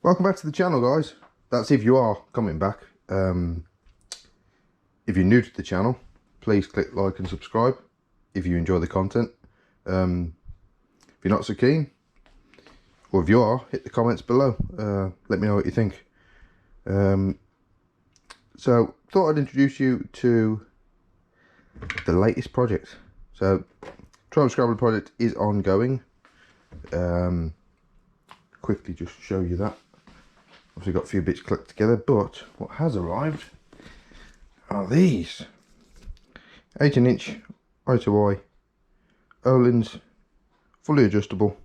Welcome back to the channel, guys. That's if you are coming back. If you're new to the channel, please click like and subscribe if you enjoy the content. If you're not so keen, or if you are, hit the comments below. Let me know what you think. So thought I'd introduce you to the latest project. So Triumph Scrambler project is ongoing. Quickly just show you that. Obviously got a few bits clicked together, but what has arrived are these 18-inch eye-to-eye Ohlins, fully adjustable,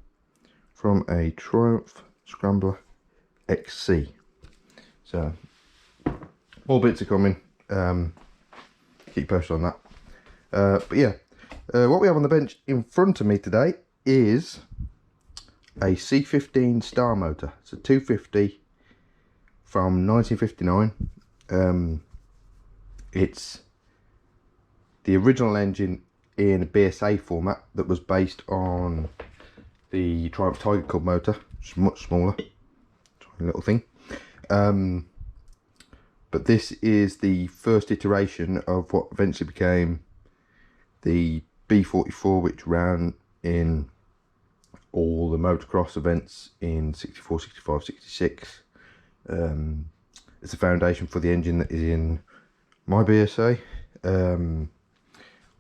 from a Triumph Scrambler XC. So all bits are coming. Keep posted on that. But yeah, what we have on the bench in front of me today is a C15 Star motor. It's a 250 from 1959. It's the original engine in a BSA format that was based on the Triumph Tiger Cub motor. It's much smaller, tiny little thing. But this is the first iteration of what eventually became the B44, which ran in all the motocross events in 64, 65, 66. It's the foundation for the engine that is in my BSA.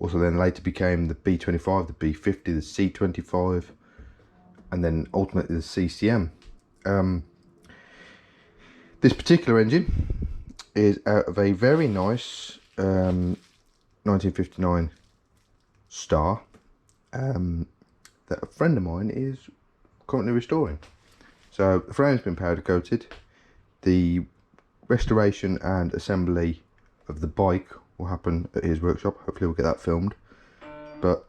Also then later became the B25, the B50, the C25, and then ultimately the CCM. This particular engine is out of a very nice 1959 Star that a friend of mine is currently restoring. So the frame's been powder coated. The restoration and assembly of the bike will happen at his workshop. Hopefully we'll get that filmed. But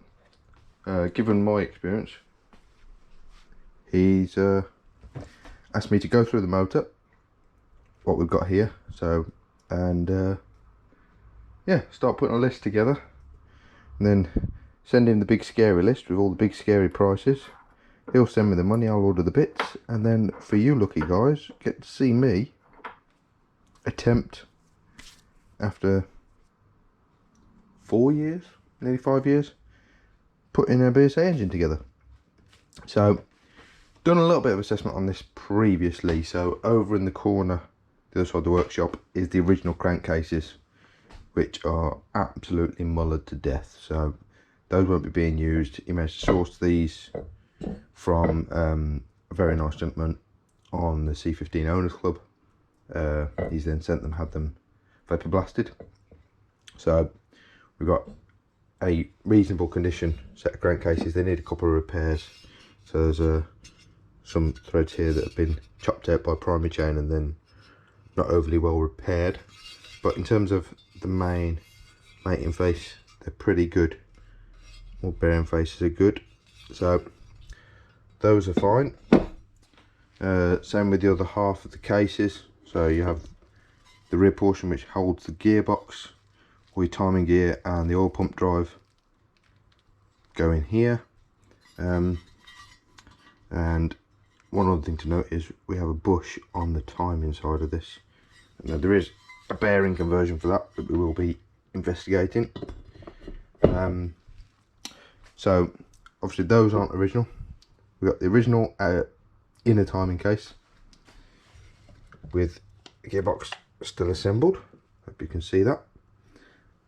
given my experience, he's asked me to go through the motor, what we've got here, so, and yeah, start putting a list together, and then send him the big scary list with all the big scary prices. He'll send me the money, I'll order the bits, and then for you lucky guys, get to see me attempt, after 4 years, nearly 5 years, putting a BSA engine together. So done a little bit of assessment on this previously. So over in the corner, the other side of the workshop, is the original crankcases, which are absolutely mullered to death. So those won't be being used. He managed to source these from a very nice gentleman on the C15 Owners Club. He's then sent them, had them vapor blasted. So we've got a reasonable condition set of crankcases. They need a couple of repairs. So there's some threads here that have been chopped out by primary chain and then not overly well repaired. But in terms of the main mating face, they're pretty good. All bearing faces are good. So those are fine. Same with the other half of the cases. So you have the rear portion which holds the gearbox, or your timing gear, and the oil pump drive go in here. And one other thing to note is we have a bush on the timing side of this. Now there is a bearing conversion for that we will be investigating. So obviously those aren't original. We've got the original inner timing case with the gearbox still assembled. Hope you can see that.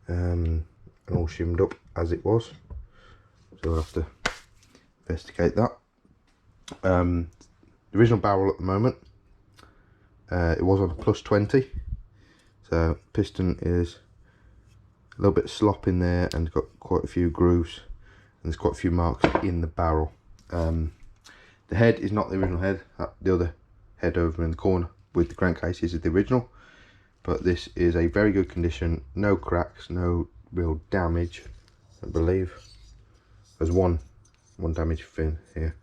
And all shimmed up as it was. So we'll have to investigate that. The original barrel at the moment, it was on a +20. So piston is a little bit slop in there and got quite a few grooves, and there's quite a few marks in the barrel. The head is not the original head. The other head over in the corner with the crankcases is the original, but this is a very good condition. No cracks, no real damage. I believe there's one damage fin here,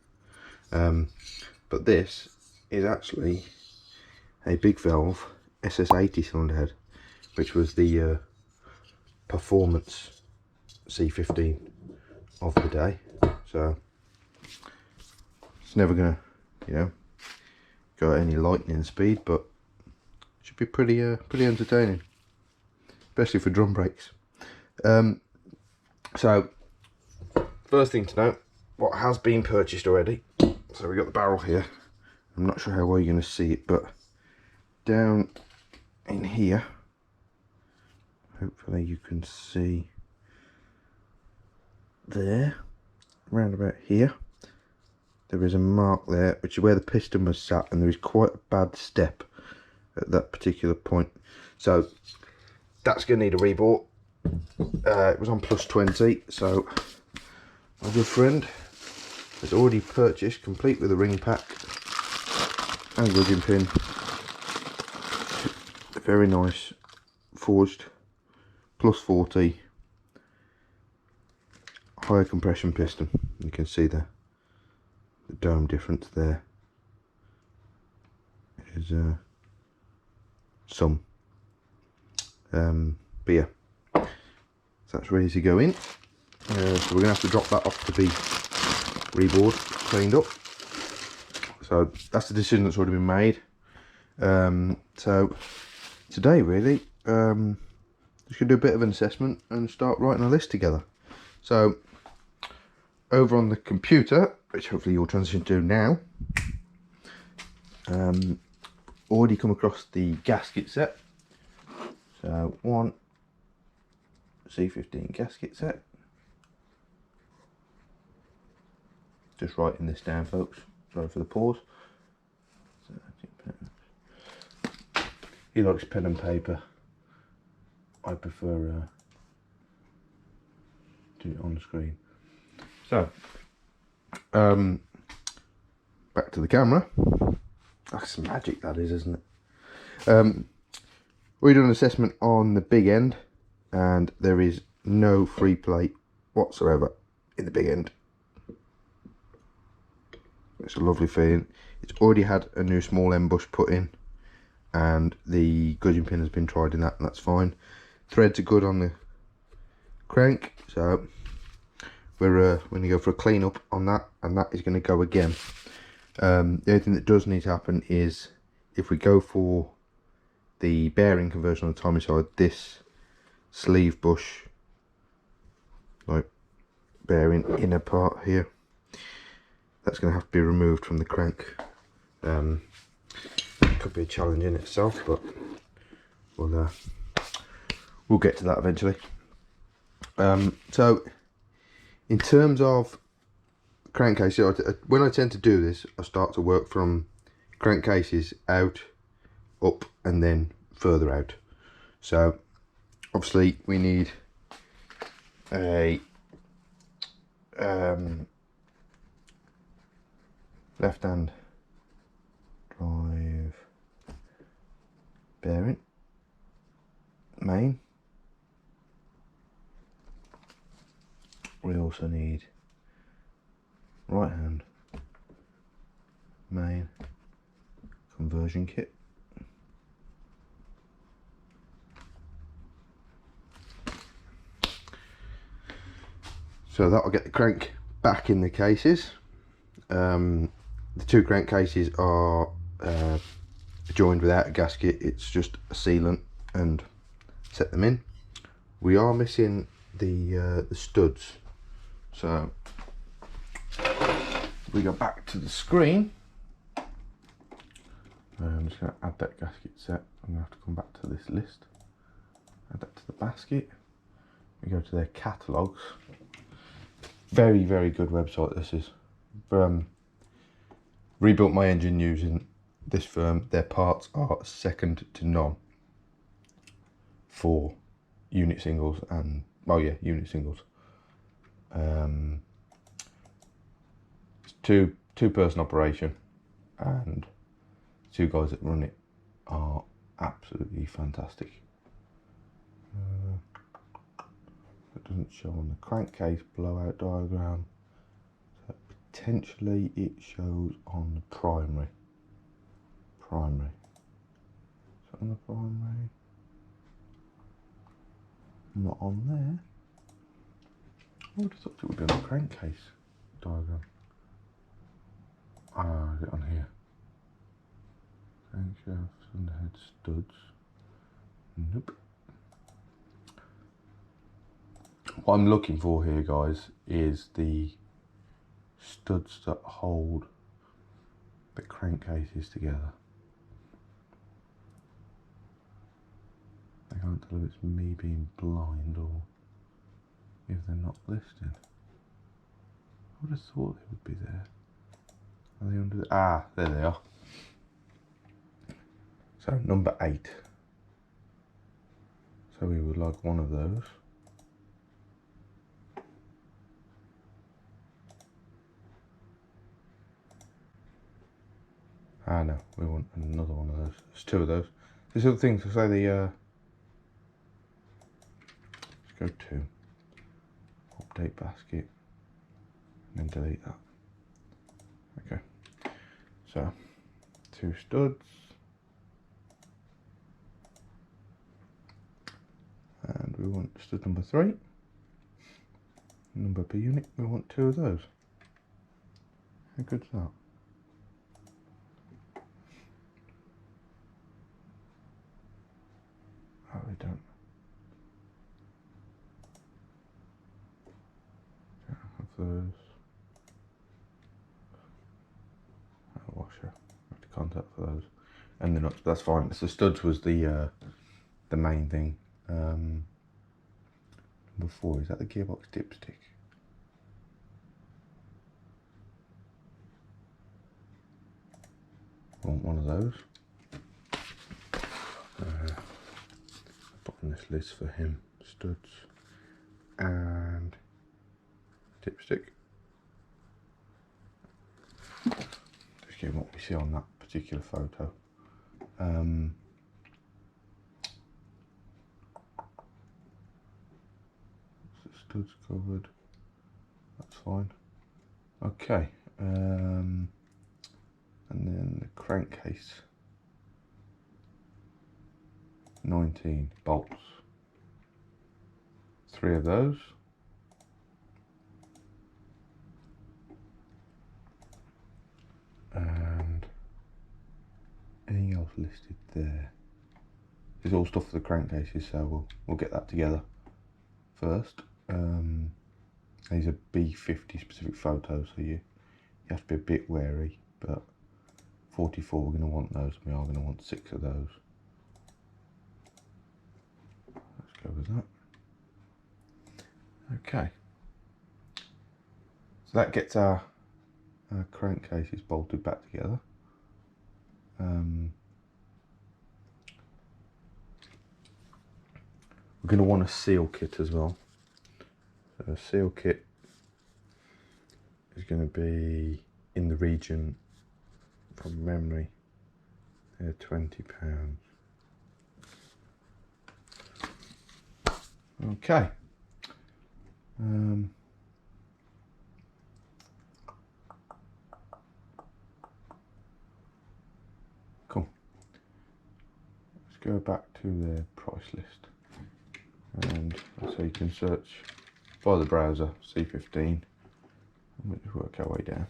but this is actually a big valve SS80 cylinder head, which was the performance C15 of the day. So it's never gonna, go at any lightning speed, but it should be pretty entertaining, especially for drum brakes. So first thing to note, what has been purchased already. So we got the barrel here. I'm not sure how well you're going to see it, but down in here, hopefully you can see there, around about here, there is a mark there, which is where the piston was sat, and there is quite a bad step at that particular point. So that's going to need a rebore. It was on plus 20, so my good friend has already purchased, complete with a ring pack and gudgeon pin, a very nice forged plus 40 higher compression piston. You can see the dome difference there. Is some but yeah, so that's ready to go in. So we're gonna have to drop that off to be rebored, cleaned up. So that's the decision that's already been made. So today really, just gonna do a bit of an assessment and start writing a list together. So over on the computer, which hopefully you'll transition to now, already come across the gasket set. So one C15 gasket set. Just writing this down, folks. Sorry for the pause. He likes pen and paper. I prefer do it on the screen. So back to the camera. That's magic, that is, isn't it? We done an assessment on the big end, and there is no free plate whatsoever in the big end. It's a lovely feeling. It's already had a new small end bush put in, and the gudgeon pin has been tried in that, and that's fine. Threads are good on the crank, so we're going to go for a clean up on that, and that is going to go again. The only thing that does need to happen is, if we go for the bearing conversion on the timing side, this sleeve bush, like bearing inner part here, that's going to have to be removed from the crank. It could be a challenge in itself, but we'll get to that eventually. So in terms of crankcase, when I tend to do this, I start to work from crankcases out, up, and then further out. So obviously we need a left hand drive bearing main. We also need right hand main conversion kit. So that will get the crank back in the cases. The two crankcases are joined without a gasket. It's just a sealant and set them in. We are missing the studs. So if we go back to the screen, I'm just going to add that gasket set. I'm going to have to come back to this list, add that to the basket. We go to their catalogues. Very, very good website this is. Rebuilt my engine using this firm. Their parts are second to none for unit singles and, oh yeah, unit singles. It's two-person operation, and two guys that run it are absolutely fantastic. It doesn't show on the crankcase blowout diagram, so potentially it shows on the primary. Is it on the primary? Not on there. I would have thought it would be on the crankcase diagram. Ah, is it on here? Crankshafts and head studs. Nope. What I'm looking for here, guys, is the studs that hold the crankcases together. I can't tell if it's me being blind or if they're not listed. I would have thought they would be there. Are they under the... Ah, there they are. So number 8. So we would like one of those. Ah no, we want another one of those. There's 2 of those. There's other things to say the let's go to update basket and then delete that. Okay. So 2 studs. And we want stud number 3. Number per unit, we want 2 of those. How good's that? Oh, we don't have those. Washer, have to contact for those. And the nuts, that's fine. So studs was the main thing. Number 4, is that the gearbox dipstick? I want one of those. Put on this list for him. Studs and dipstick. Just give what we see on that particular photo. Studs covered, that's fine. Okay, and then the crankcase, 19 bolts, 3 of those. And anything else listed there? There's all stuff for the crankcases, so we'll get that together first. These are B50 specific photos, so you have to be a bit wary, but 44 we're going to want those, we are going to want 6 of those. Let's go with that. Okay, so that gets our crankcases bolted back together. We're going to want a seal kit as well. So a seal kit is going to be in the region, from memory, they're £20. Okay. Cool. Let's go back to the price list, and so you can search by the browser C15, and we'll just work our way down.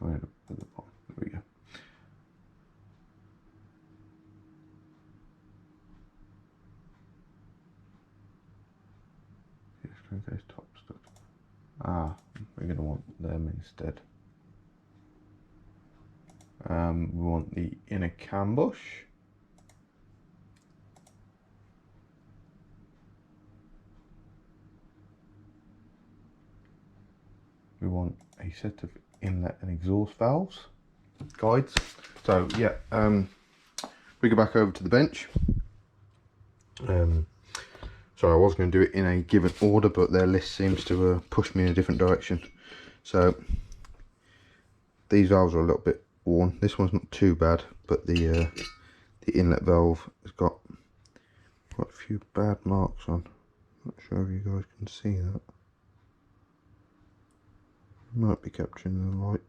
At the bottom. There we go. Those top stuff. Ah, we're going to want them instead. We want the inner cam bush. We want a set of inlet and exhaust valves, guides. So yeah, we go back over to the bench. So I was going to do it in a given order, but their list seems to push me in a different direction. So these valves are a little bit worn. This one's not too bad, but the inlet valve has got quite a few bad marks on. Not sure if you guys can see that. Might be capturing the light.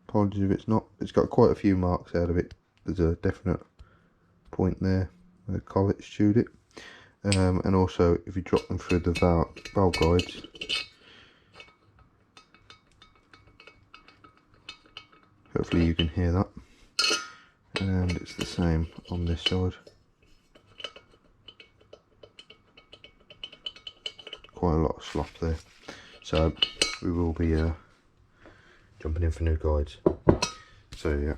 Apologies if it's not. It's got quite a few marks out of it. There's a definite point there where the collet chewed it. And also if you drop them through the valve guides, Hopefully you can hear that. And it's the same on this side. Quite a lot of slop there. So we will be jumping in for new guides. So yeah,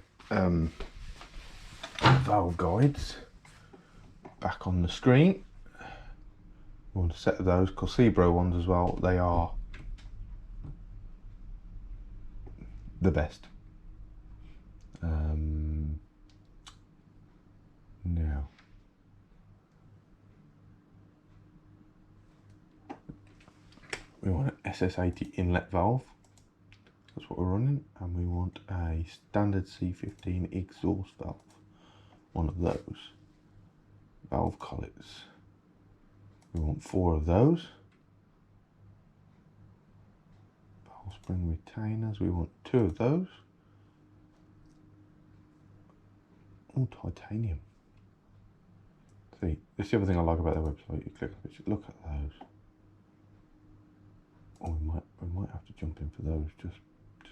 valve guides back on the screen. We want a set of those Cosebro ones as well. They are the best. Now we want an SS80 inlet valve. That's what we're running, and we want a standard C15 exhaust valve. One of those. Valve collets. We want 4 of those. Valve spring retainers. We want 2 of those. Oh, titanium. See, that's the other thing I like about their website. You click on it, look at those. Oh, we might have to jump in for those just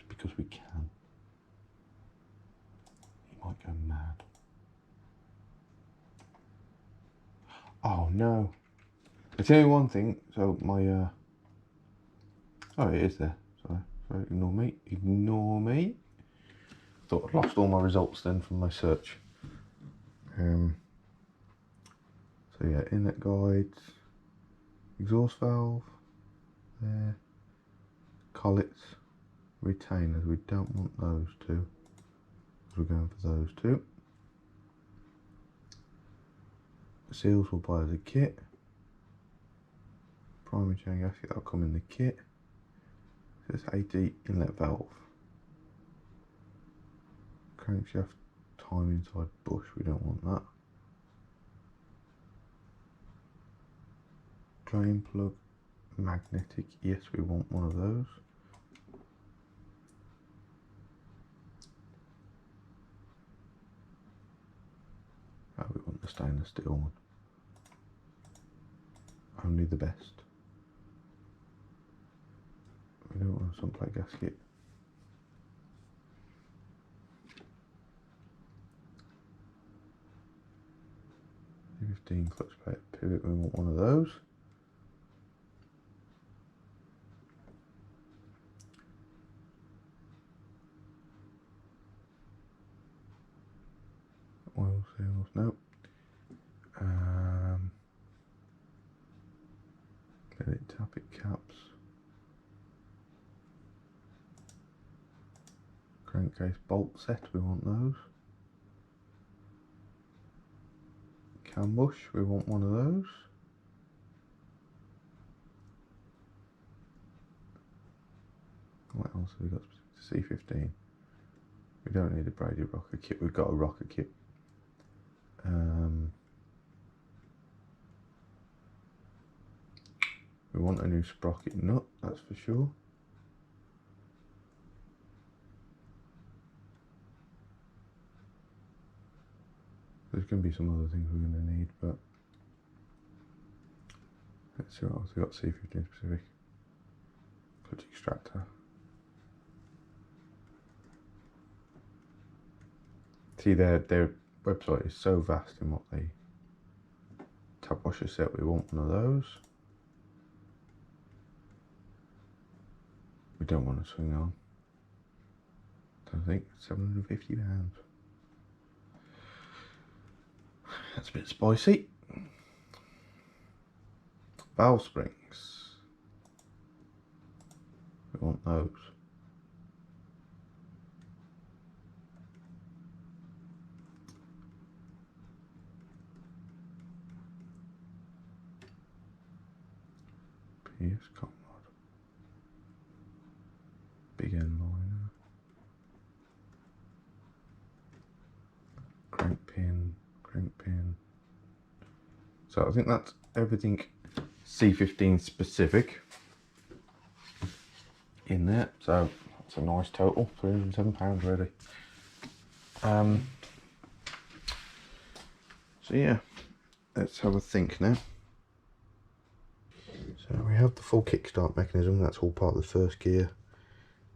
because we can. He might go mad. Oh no! I tell you one thing. So my oh, it is there. Sorry, ignore me. Ignore me. Thought I'd lost all my results then from my search. So yeah, inlet guides, exhaust valve, there, collets, retainers. We don't want those 2, because we're going for those 2. Seals we'll buy as a kit. Primary chain gasket, that'll come in the kit. So it's 80 inlet valve. Crankshaft time inside bush, we don't want that. Drain plug magnetic, yes, we want one of those. Oh, we want the stainless steel one. Only the best. We don't want a sun plate gasket. C15 clutch plate pivot, we want one of those. Oil seals, nope. Let it tap it caps. Crankcase bolt set, we want those. Cam bush, we want one of those. What else have we got? C15. We don't need a braided rocker kit, we've got a rocker kit. We want a new sprocket nut, that's for sure. There's going to be some other things we're going to need, but let's see what else we got. C15 specific. Clutch extractor. See, their website is so vast in what they... Tap washer set, we want one of those. We don't want to swing on. I think £750. That's a bit spicy. Valve springs. We want those. PS cotton rod. Big end liner. Crank pin. So I think that's everything C15 specific in there. So that's a nice total, £307 really. So yeah, let's have a think now. So we have the full kickstart mechanism, that's all part of the first gear.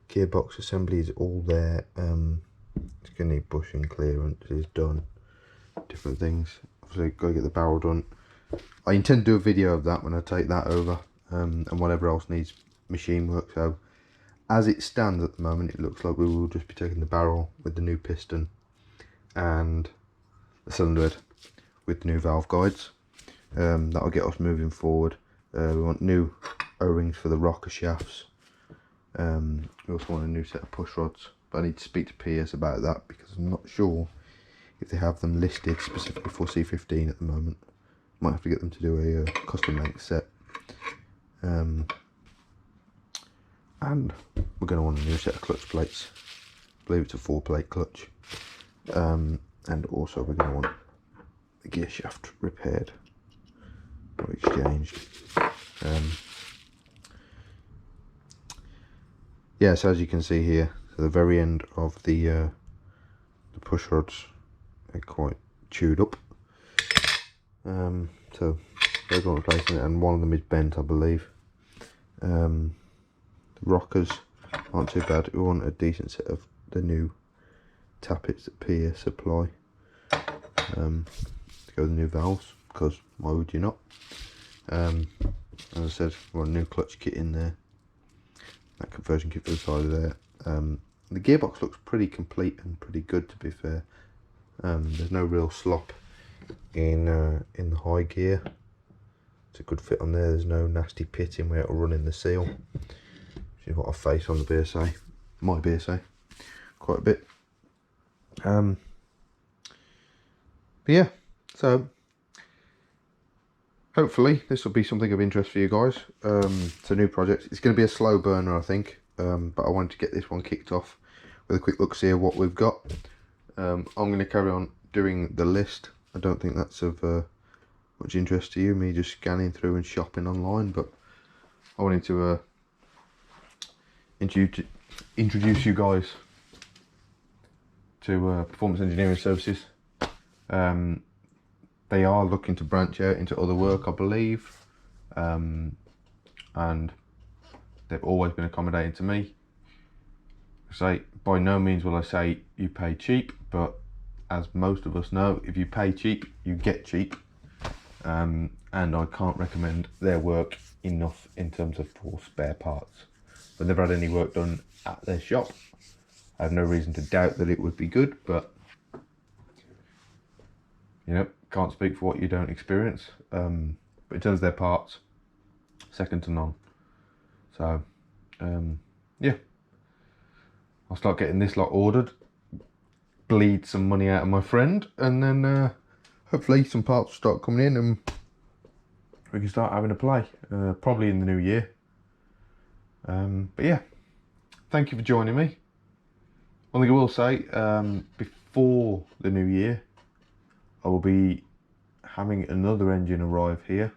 Gearbox assembly is all there. It's going to need bushing clearance, is done, different things. Obviously got to get the barrel done. I intend to do a video of that when I take that over, and whatever else needs machine work. So as it stands at the moment, it looks like we will just be taking the barrel with the new piston and the cylinder head with the new valve guides. That'll get us moving forward. We want new O-rings for the rocker shafts. We also want a new set of push rods, but I need to speak to PS about that because I'm not sure if they have them listed specifically for C15 at the moment. Might have to get them to do a custom length set. And we're going to want a new set of clutch plates. I believe it's a 4-plate clutch. And also we're going to want the gear shaft repaired or exchanged. Yeah, so as you can see here, at the very end of the push rods are quite chewed up. So they're going to replace it, and one of them is bent, I believe. The rockers aren't too bad. We want a decent set of the new tappets that PS supply to go with the new valves, because why would you not? As I said, we want a new clutch kit in there, that conversion kit for the side of there. The gearbox looks pretty complete and pretty good, to be fair. There's no real slop in the high gear. It's a good fit on there. There's no nasty pitting where it'll run in the seal, which is what I face on the BSA, my BSA, quite a bit. But yeah, so hopefully this will be something of interest for you guys. It's a new project. It's going to be a slow burner, I think, but I wanted to get this one kicked off with a quick look, see what we've got. I'm going to carry on doing the list. I don't think that's of much interest to you, me just scanning through and shopping online, but I wanted to introduce you guys to Performance Engineering Services. They are looking to branch out into other work, I believe, and they've always been accommodating to me. So by no means will I say you pay cheap, but as most of us know, if you pay cheap, you get cheap. And I can't recommend their work enough in terms of for spare parts. I've never had any work done at their shop. I have no reason to doubt that it would be good, but you know, can't speak for what you don't experience. But in terms of their parts, second to none. So yeah, I'll start getting this lot ordered, bleed some money out of my friend, and then hopefully some parts will start coming in and we can start having a play, probably in the new year. But yeah, thank you for joining me. One thing I will say, before the new year, I will be having another engine arrive here.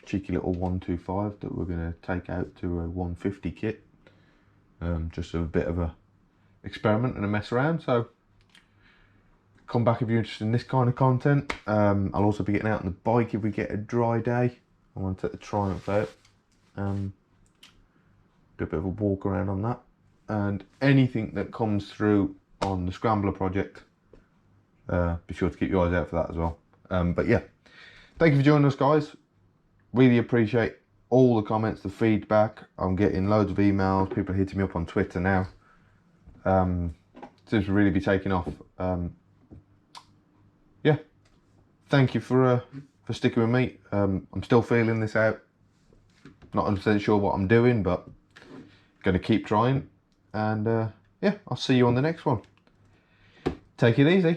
Cheeky little 125 that we're going to take out to a 150 kit. Just a bit of a experiment and a mess around. So come back if you're interested in this kind of content. I'll also be getting out on the bike if we get a dry day. I want to take the Triumph out. Do a bit of a walk around on that. And anything that comes through on the Scrambler project, be sure to keep your eyes out for that as well. But yeah, thank you for joining us, guys. Really appreciate all the comments, the feedback. I'm getting loads of emails, people are hitting me up on Twitter now. Seems to really be taking off. Yeah, thank you for sticking with me. I'm still feeling this out. Not 100% sure what I'm doing, but gonna keep trying. And yeah, I'll see you on the next one. Take it easy.